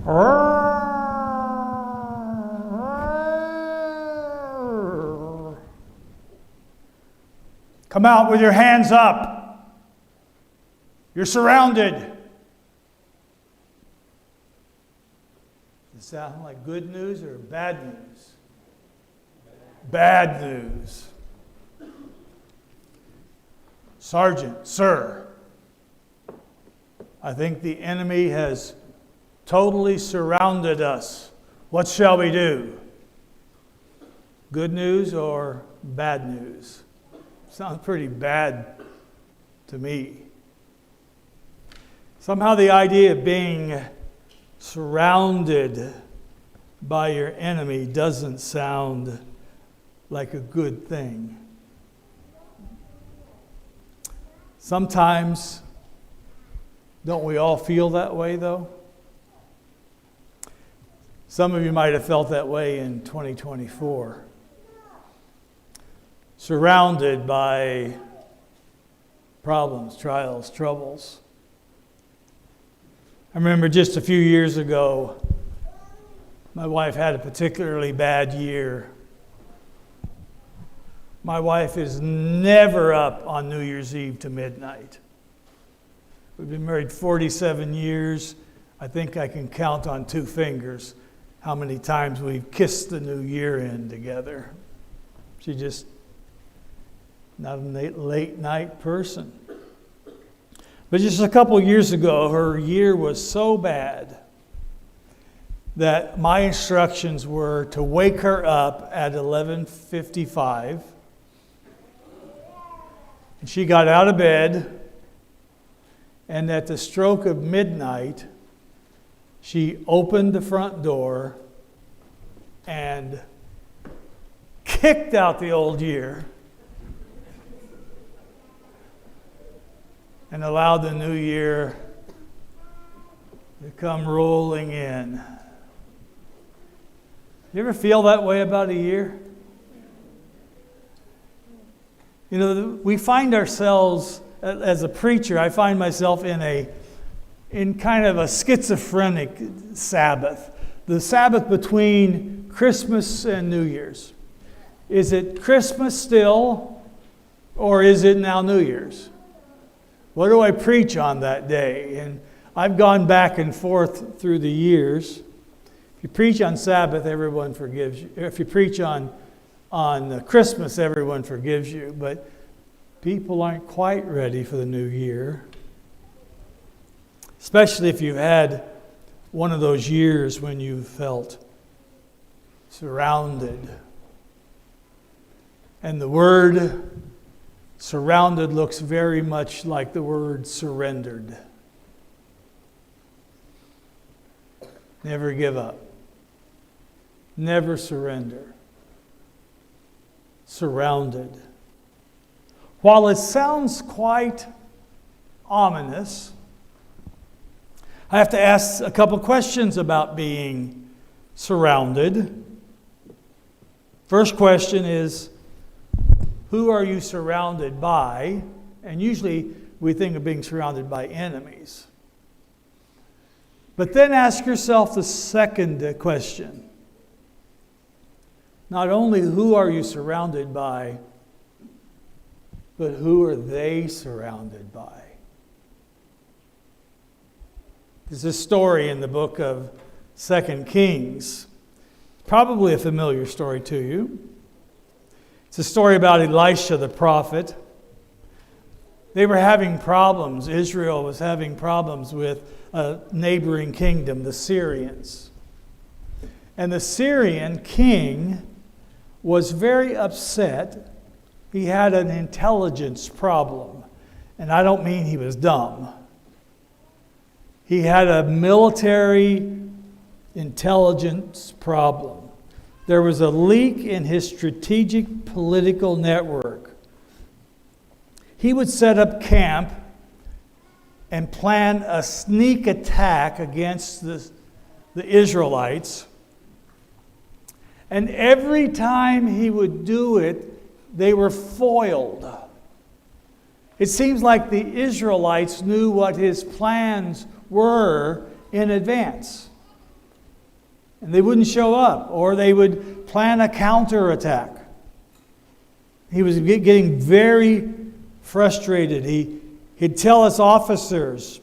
Come out with your hands up. You're surrounded. Does it sound like good news or bad news? Bad news. Sergeant, sir, I think the enemy has totally surrounded us. What shall we do? Good news or bad news? Sounds pretty bad to me. Somehow the idea of being surrounded by your enemy doesn't sound like a good thing. Sometimes, don't we all feel that way though? Some of you might have felt that way in 2024. Surrounded by problems, trials, troubles. I remember just a few years ago, my wife had a particularly bad year. My wife is never up on New Year's Eve to midnight. We've been married 47 years. I think I can count on 2 fingers how many times we've kissed the new year in together. She just not a late night person. But just a couple years ago, her year was so bad that my instructions were to wake her up at 11:55. And she got out of bed, and at the stroke of midnight, she opened the front door and kicked out the old year and allowed the new year to come rolling in. You ever feel that way about a year? You know, we find ourselves, as a preacher, I find myself in kind of a schizophrenic Sabbath. The Sabbath between Christmas and New Year's. Is it Christmas still, or is it now New Year's? What do I preach on that day? And I've gone back and forth through the years. If you preach on Sabbath, everyone forgives you. If you preach on Christmas, everyone forgives you. But people aren't quite ready for the new year. Especially if you've had one of those years when you felt surrounded. And the word surrounded looks very much like the word surrendered. Never give up. Never surrender. Surrounded. While it sounds quite ominous, I have to ask a couple questions about being surrounded. First question is, who are you surrounded by? And usually we think of being surrounded by enemies. But then ask yourself the second question. Not only who are you surrounded by, but who are they surrounded by? There's a story in the book of 2 Kings. Probably a familiar story to you. It's a story about Elisha the prophet. They were having problems. Israel was having problems with a neighboring kingdom, the Syrians. And the Syrian king was very upset. He had an intelligence problem. And I don't mean he was dumb. He had a military intelligence problem. There was a leak in his strategic political network. He would set up camp and plan a sneak attack against the Israelites. And every time he would do it, they were foiled. It seems like the Israelites knew what his plans were in advance. and they wouldn't show up, or they would plan a counterattack. He was getting very frustrated. He'd tell his officers,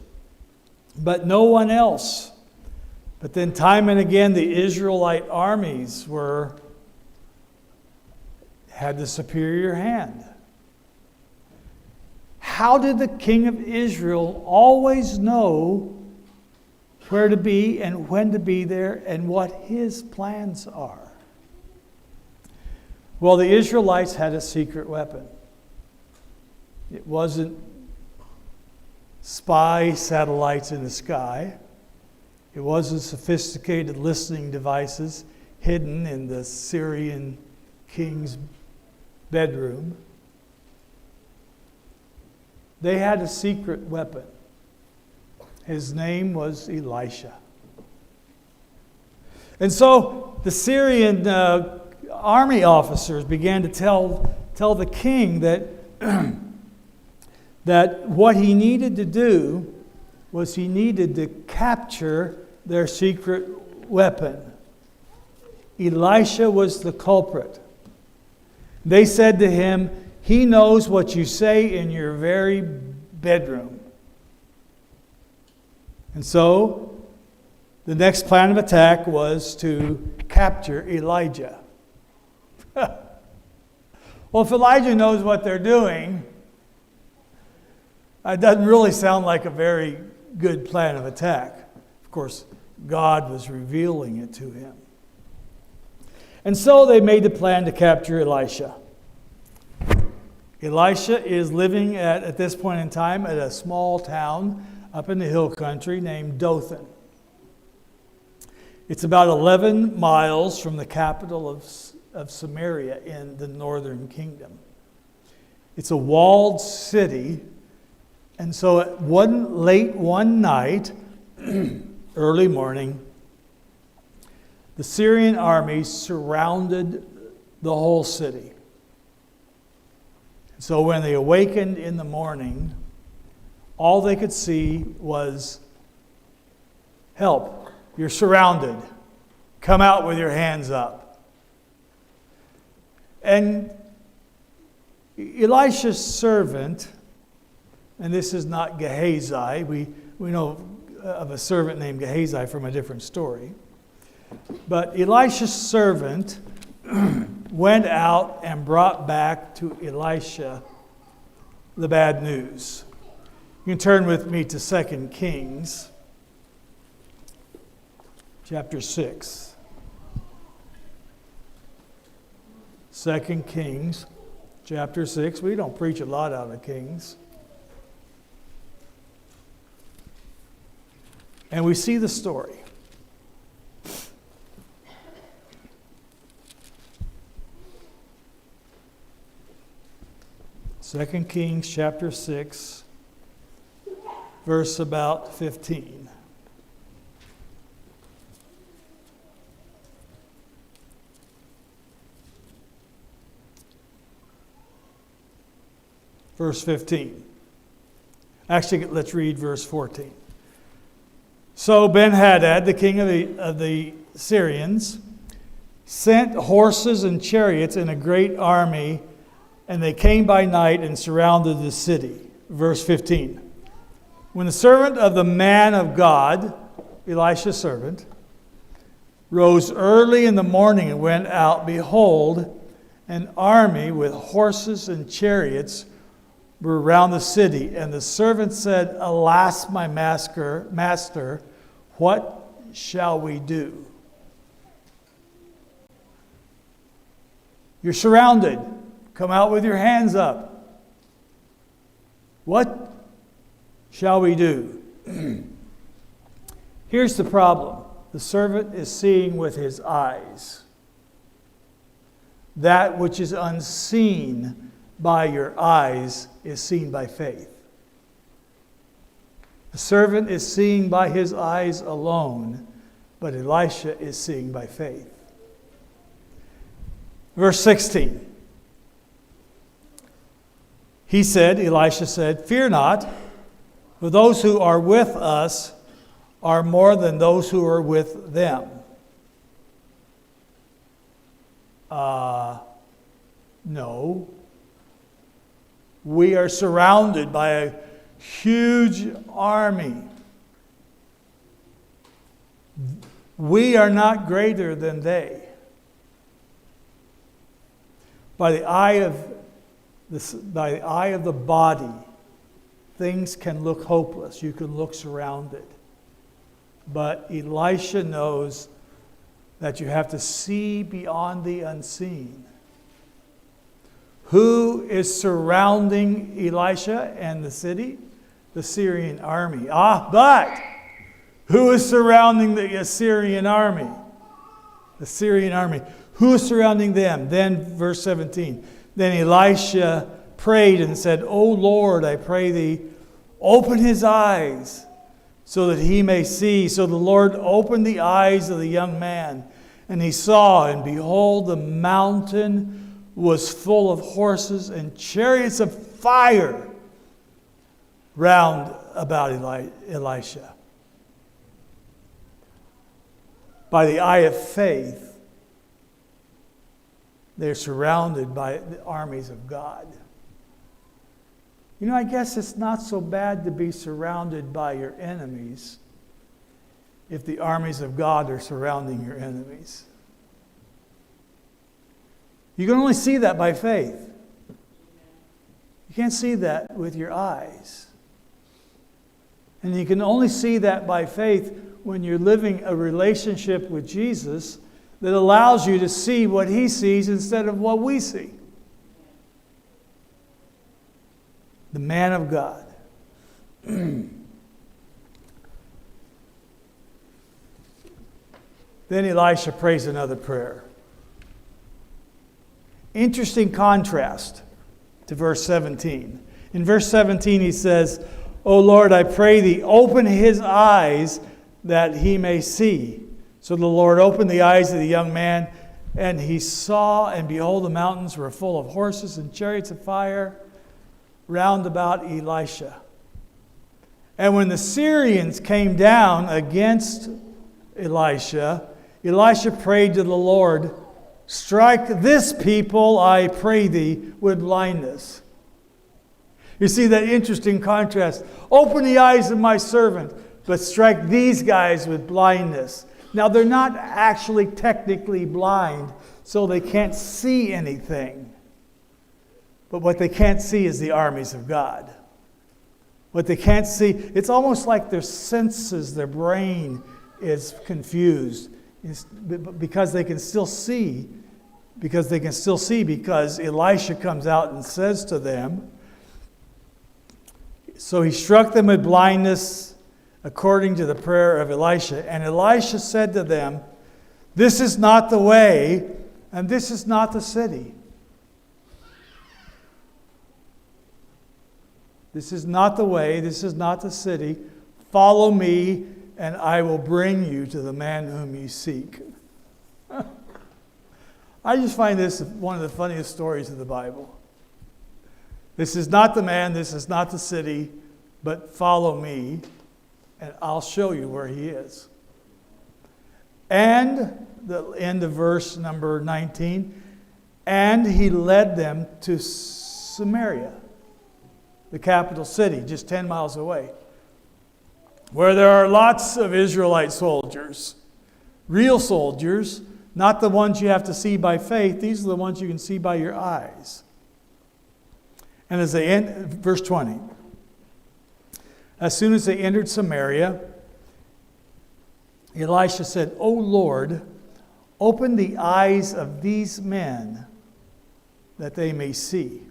but no one else. But then time and again, the Israelite armies had the superior hand. How did the king of Israel always know where to be and when to be there and what his plans are? Well, the Israelites had a secret weapon. It wasn't spy satellites in the sky. It wasn't sophisticated listening devices hidden in the Syrian king's bedroom. They had a secret weapon. His name was Elisha. And so the Syrian army officers began to tell the king that, that what he needed to do was he needed to capture their secret weapon. Elisha was the culprit. They said to him, "He knows what you say in your very bedroom." And so the next plan of attack was to capture Elijah. Well, if Elijah knows what they're doing, it doesn't really sound like a very good plan of attack. Of course, God was revealing it to him. And so they made the plan to capture Elisha. Elisha is living at this point in time at a small town up in the hill country named Dothan. It's about 11 miles from the capital of Samaria in the northern kingdom. It's a walled city. And so late one night, early morning, the Syrian army surrounded the whole city. So when they awakened in the morning, all they could see was, "Help, you're surrounded. Come out with your hands up." And Elisha's servant, and this is not Gehazi, we know of a servant named Gehazi from a different story, but Elisha's servant went out and brought back to Elisha the bad news. You can turn with me to 2 Kings chapter 6. 2 Kings chapter 6. We don't preach a lot out of Kings. And we see the story. Second Kings chapter 6, verse about 15. Verse 15. Actually, let's read verse 14. So Ben-Hadad, the king of the Syrians, sent horses and chariots and a great army, and they came by night and surrounded the city. Verse 15. When the servant of the man of God, Elisha's servant, rose early in the morning and went out, behold, an army with horses and chariots were around the city. And the servant said, "Alas, my master, what shall we do?" You're surrounded. Come out with your hands up. What shall we do? Here's the problem. The servant is seeing with his eyes. That which is unseen by your eyes is seen by faith. The servant is seeing by his eyes alone, but Elisha is seeing by faith. Verse 16. Elisha said, "Fear not, for those who are with us are more than those who are with them." No. We are surrounded by a huge army. We are not greater than they. By the eye of the body, things can look hopeless. You can look surrounded. But Elisha knows that you have to see beyond the unseen. Who is surrounding Elisha and the city? The Syrian army. But who is surrounding the Assyrian army? The Syrian army. Who is surrounding them? Then, verse 17. Then Elisha prayed and said, O Lord, I pray thee, open his eyes so that he may see. So the Lord opened the eyes of the young man, and he saw, and behold, the mountain was full of horses and chariots of fire round about Elisha. By the eye of faith, they're surrounded by the armies of God. You know, I guess it's not so bad to be surrounded by your enemies if the armies of God are surrounding your enemies. You can only see that by faith. You can't see that with your eyes. And you can only see that by faith when you're living a relationship with Jesus that allows you to see what he sees instead of what we see. The man of God. Then Elisha prays another prayer. Interesting contrast to verse 17. In verse 17 he says, O Lord, I pray thee, open his eyes that he may see. So the Lord opened the eyes of the young man, and he saw, and behold, the mountains were full of horses and chariots of fire round about Elisha. And when the Syrians came down against Elisha, Elisha prayed to the Lord, strike this people, I pray thee, with blindness. You see that interesting contrast. Open the eyes of my servant, but strike these guys with blindness. Now, they're not actually technically blind, so they can't see anything. But what they can't see is the armies of God. What they can't see, it's almost like their senses, their brain is confused. Because they can still see, because Elisha comes out and says to them, so he struck them with blindness according to the prayer of Elisha. And Elisha said to them, this is not the way, and this is not the city. This is not the way, this is not the city. Follow me, and I will bring you to the man whom you seek. I just find this one of the funniest stories of the Bible. This is not the man, this is not the city, but follow me, and I'll show you where he is. And the end of verse number 19, and he led them to Samaria, the capital city, just 10 miles away, where there are lots of Israelite soldiers, real soldiers, not the ones you have to see by faith. These are the ones you can see by your eyes. And as they verse 20, as soon as they entered Samaria, Elisha said, O Lord, open the eyes of these men that they may see.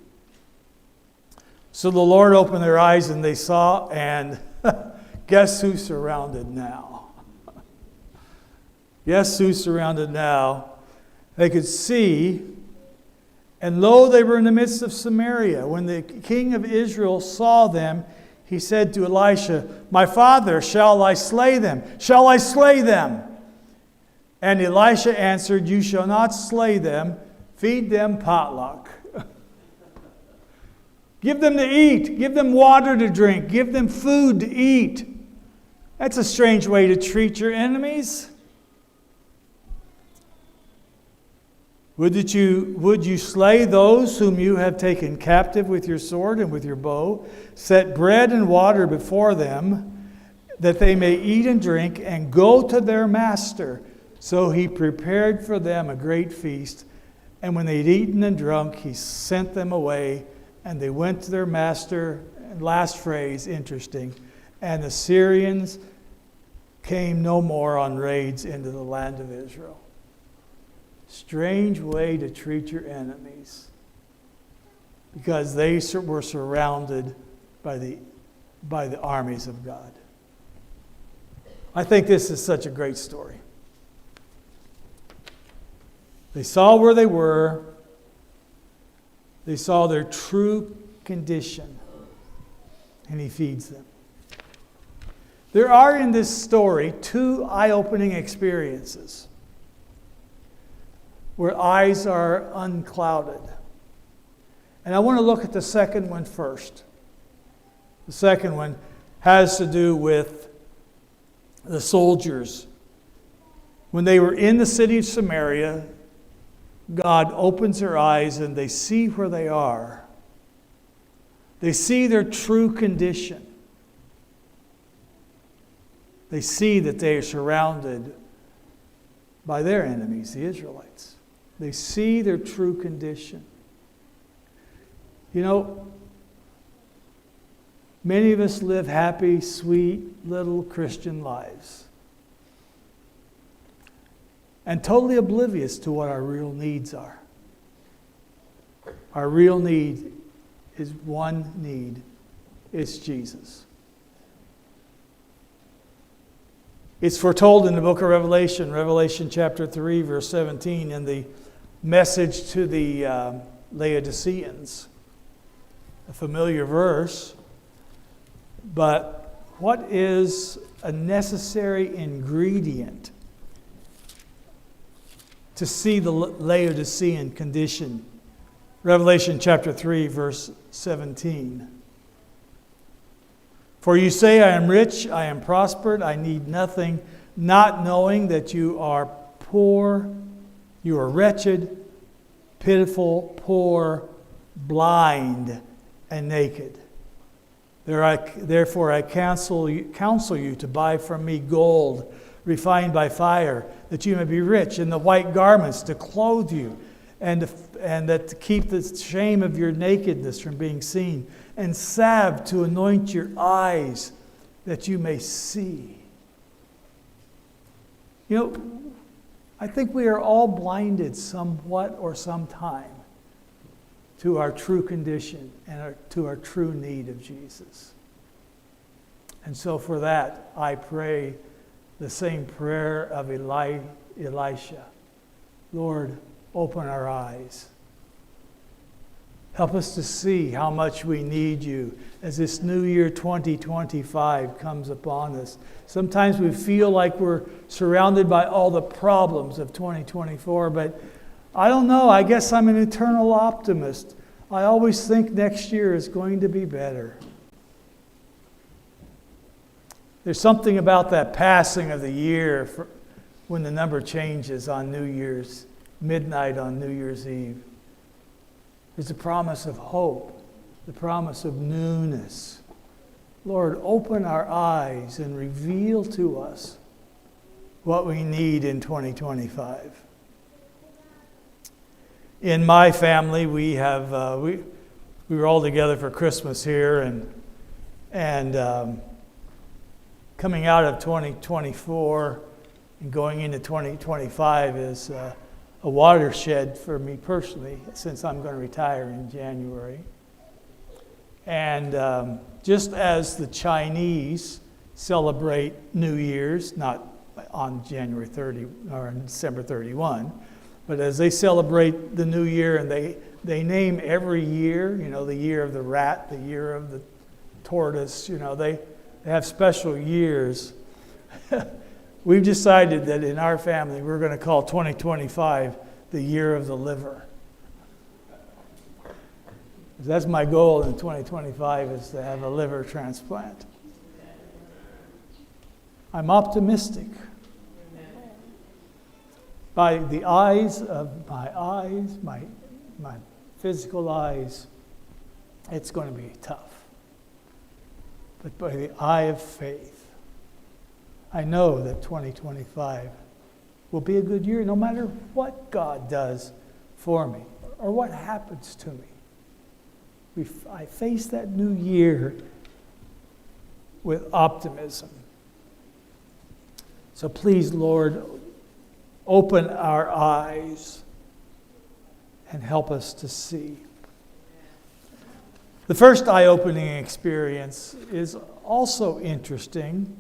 So the Lord opened their eyes and they saw, and guess who's surrounded now? Guess who's surrounded now? They could see, and lo, they were in the midst of Samaria. When the king of Israel saw them, he said to Elisha, my father, shall I slay them? Shall I slay them? And Elisha answered, you shall not slay them. Feed them potluck. Give them to eat. Give them water to drink. Give them food to eat. That's a strange way to treat your enemies. Would you slay those whom you have taken captive with your sword and with your bow? Set bread and water before them, that they may eat and drink and go to their master. So he prepared for them a great feast. And when they'd eaten and drunk, he sent them away, and they went to their master. And last phrase, interesting. And the Syrians came no more on raids into the land of Israel. Strange way to treat your enemies, because they were surrounded by the armies of God. I think this is such a great story. They saw where they were. They saw their true condition, and he feeds them. There are in this story two eye-opening experiences where eyes are unclouded. And I want to look at the second one first. The second one has to do with the soldiers. When they were in the city of Samaria, God opens their eyes and they see where they are. They see their true condition. They see that they are surrounded by their enemies, the Israelites. They see their true condition. You know, many of us live happy, sweet, little Christian lives, and totally oblivious to what our real needs are. Our real need is one need. It's Jesus. It's foretold in the book of Revelation, Revelation chapter 3, verse 17, in the message to the Laodiceans. A familiar verse, but what is a necessary ingredient to see the Laodicean condition? Revelation chapter 3, verse 17. For you say, I am rich, I am prospered, I need nothing, not knowing that you are poor, you are wretched, pitiful, poor, blind, and naked. Therefore I counsel you to buy from me gold refined by fire, that you may be rich, and the white garments to clothe you, and that to keep the shame of your nakedness from being seen, and salve to anoint your eyes, that you may see. You know, I think we are all blinded somewhat or sometime to our true condition and to our true need of Jesus. And so for that, I pray the same prayer of Elisha. Lord, open our eyes. Help us to see how much we need you as this new year 2025 comes upon us. Sometimes we feel like we're surrounded by all the problems of 2024, but I don't know. I guess I'm an eternal optimist. I always think next year is going to be better. There's something about that passing of the year when the number changes on New Year's, midnight on New Year's Eve. There's a promise of hope, the promise of newness. Lord, open our eyes and reveal to us what we need in 2025. In my family, we were all together for Christmas here, and coming out of 2024 and going into 2025 is a watershed for me personally, since I'm going to retire in January. And just as the Chinese celebrate New Year's, not on January 30 or on December 31, but as they celebrate the New Year, and they name every year, you know, the year of the rat, the year of the tortoise, you know, they have special years. We've decided that in our family we're going to call 2025 the year of the liver. That's my goal in 2025, is to have a liver transplant. I'm optimistic. By the eyes, my physical eyes, it's going to be tough. But by the eye of faith, I know that 2025 will be a good year no matter what God does for me or what happens to me. I face that new year with optimism. So please, Lord, open our eyes and help us to see. The first eye-opening experience is also interesting.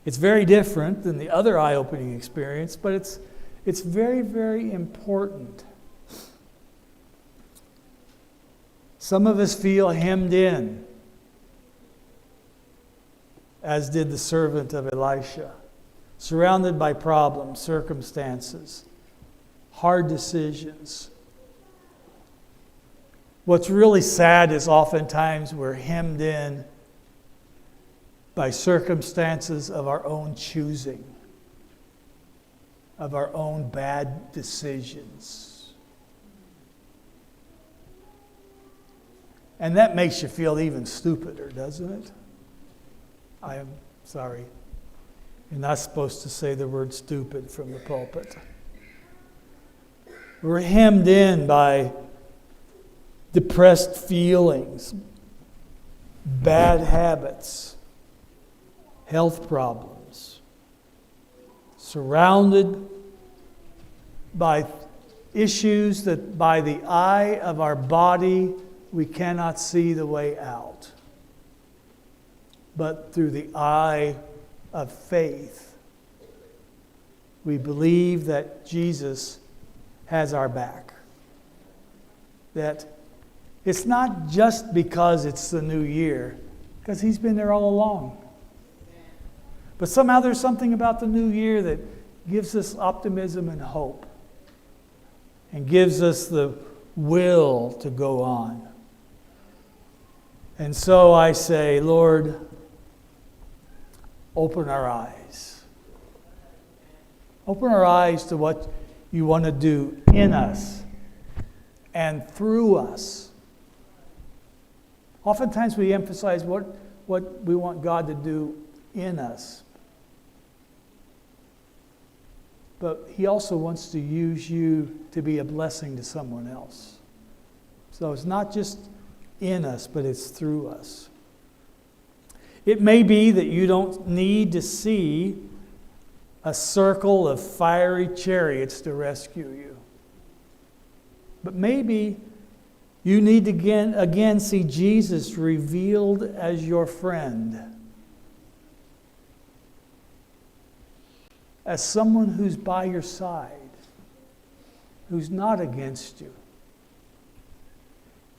It's very different than the other eye-opening experience, but it's very, very important. Some of us feel hemmed in, as did the servant of Elisha, surrounded by problems, circumstances, hard decisions. What's really sad is oftentimes we're hemmed in by circumstances of our own choosing, of our own bad decisions. And that makes you feel even stupider, doesn't it? I am sorry. You're not supposed to say the word stupid from the pulpit. We're hemmed in by depressed feelings, bad habits, health problems, surrounded by issues that by the eye of our body we cannot see the way out. But through the eye of faith, we believe that Jesus has our back. That it's not just because it's the new year, because he's been there all along. But somehow there's something about the new year that gives us optimism and hope and gives us the will to go on. And so I say, Lord, open our eyes. Open our eyes to what you want to do in us and through us. Oftentimes we emphasize what we want God to do in us. But he also wants to use you to be a blessing to someone else. So it's not just in us, but it's through us. It may be that you don't need to see a circle of fiery chariots to rescue you. But maybe you need to again see Jesus revealed as your friend. As someone who's by your side, who's not against you.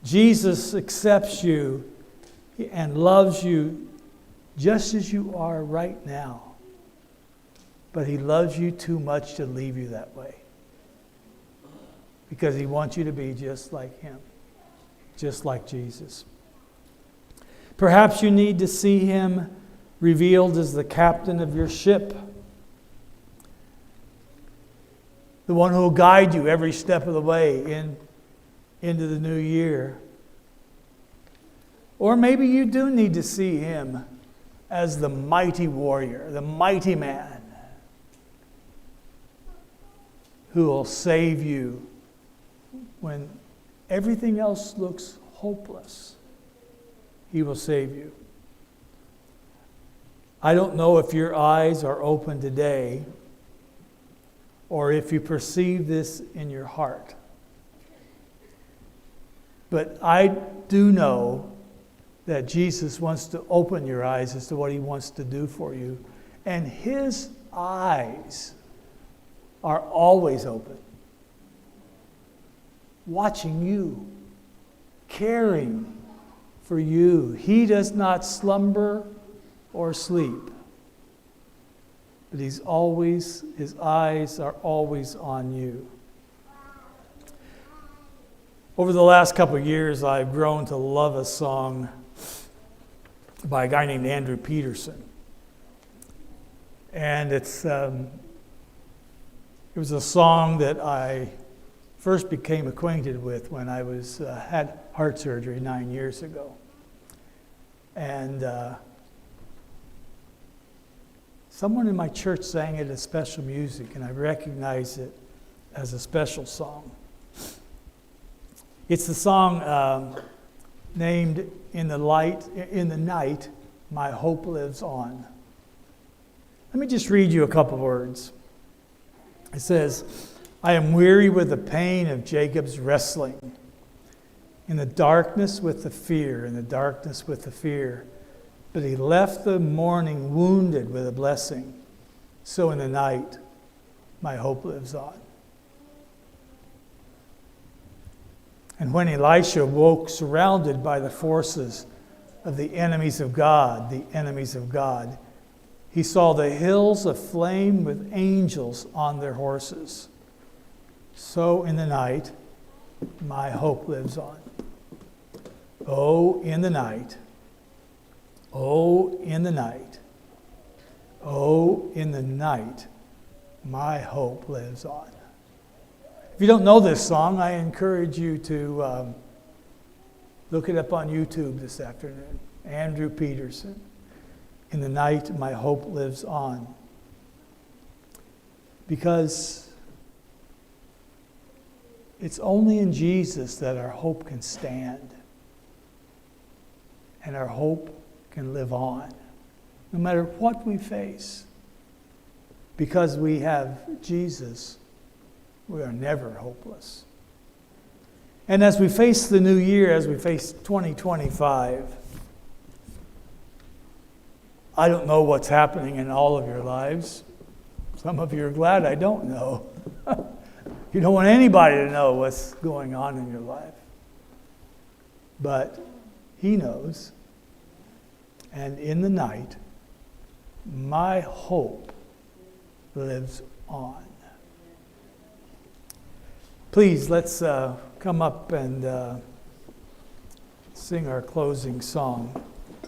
Jesus accepts you and loves you just as you are right now. But he loves you too much to leave you that way. Because he wants you to be just like him. Just like Jesus. Perhaps you need to see him revealed as the captain of your ship. The one who will guide you every step of the way into the new year. Or maybe you do need to see him as the mighty warrior, the mighty man who will save you when everything else looks hopeless. He will save you. I don't know if your eyes are open today or if you perceive this in your heart. But I do know that Jesus wants to open your eyes as to what he wants to do for you. And his eyes are always open. Watching you, caring for you. He does not slumber or sleep. But his eyes are always on you. Over the last couple of years, I've grown to love a song by a guy named Andrew Peterson. And it's It was a song that I first became acquainted with when I had heart surgery 9 years ago. And someone in my church sang it as special music, and I recognize it as a special song. It's the song named In the Night, My Hope Lives On. Let me just read you a couple words. It says, I am weary with the pain of Jacob's wrestling. In the darkness with the fear, But he left the morning wounded with a blessing. So in the night, my hope lives on. And when Elisha woke surrounded by the forces of the enemies of God, he saw the hills aflame with angels on their horses. So in the night, my hope lives on. Oh, in the night. Oh, in the night. Oh, in the night, my hope lives on. If you don't know this song, I encourage you to look it up on YouTube this afternoon. Andrew Peterson. In the night, my hope lives on. Because it's only in Jesus that our hope can stand. And our hope can live on, no matter what we face. Because we have Jesus, we are never hopeless. And as we face the new year, as we face 2025, I don't know what's happening in all of your lives. Some of you are glad I don't know. You don't want anybody to know what's going on in your life. But He knows. And in the night, my hope lives on. Please, let's come up and sing our closing song.